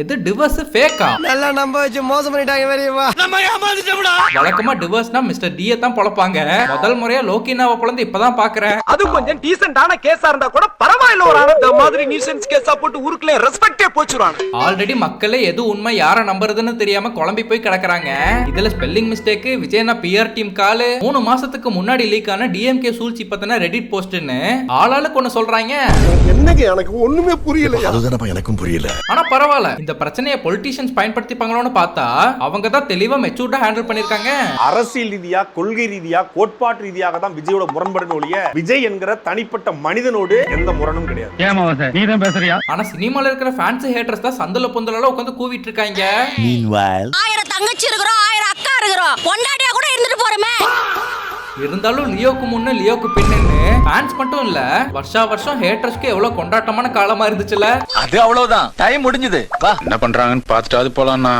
எது டிவோர்ஸ் ஃபேக்கா? நல்லா நம்ப வச்சு மோசம் பண்ணிட்டாங்க வேறேவா. நம்ம ஏமாந்துட்டோம்டா. வழக்கமா டிவோர்ஸ்னா மிஸ்டர் டியை தான் பொளப்பாங்க. முதல் முறையா லோகினாவை பொளந்து இப்பதான் பாக்குறேன். அது கொஞ்சம் டீசென்ட்டான கேஸா இருந்தா கூட பரவாயில்ல. ஒரு ஆனா இந்த மாதிரி நியூசன்ஸ் கேஸா போட்டு ஊருக்குள்ள ரெஸ்பெக்டே போச்சுறாங்க. ஆல்ரெடி மக்களே எது உண்மை யாரை நம்புறதுன்னு தெரியாம குழம்பி போய் கிடக்குறாங்க. இதுல ஸ்பெல்லிங் மிஸ்டேக், விஜயனா பிஆர் டீம் கால், 3 மாசத்துக்கு முன்னாடி லீக் ஆன டிஎம்கே சூழ்ச்சி பத்தின ரெடிட் போஸ்ட்னு ஆளாளுக்கு ஒன்னு சொல்றாங்க. என்னங்க எனக்கு ஒண்ணுமே புரியல. அதுதானப்பா எனக்கும் புரியல. ஆனா பரவாயில்ல, இந்த பிரச்சனையை பொலிட்டீஷியன்ஸ் பயன்படுத்திப்பாங்களோன்னு பார்த்தா அவங்க தான் தெளிவா மெச்சூர்டா ஹேண்டில் பண்ணிருக்காங்க. அரசியல் ரீதியா, கொள்கை ரீதியா, கோட்பாட்டு ரீதியாக தான் விஜயோட முரண்படுன ஒழிய விஜய் என்கிற தனிப்பட்ட மனிதனோடு எந்த முரணும் கிடையாது. நீ தான் பேசுறியா? ஆனா சினிமால இருக்கிற ஃபேன்ஸ் ஹேட்டர்ஸ் தான் சந்தல பொந்தல உட்கார்ந்து கூவிட்டு இருக்காங்க. ஆயிரம் தங்கச்சி இருக்கிறோம், ஆயிரம் அக்கா இருக்கிறோம், பொண்டாட்டியா கூட இருந்துட்டு போறோமே. இருந்தாலும் லியோக்கு முன்ன லியோக்கு பின்னு ஃபேன்ஸ் மட்டும் இல்ல, வருஷம் ஹேட்டர்ஸ்க்கு எவ்வளவு கொண்டாட்டமான காலமா இருந்துச்சுல. அது அவ்வளவுதான், டைம் முடிஞ்சது. என்ன பண்றாங்கன்னு பார்த்துட்டு அது போலாம்னா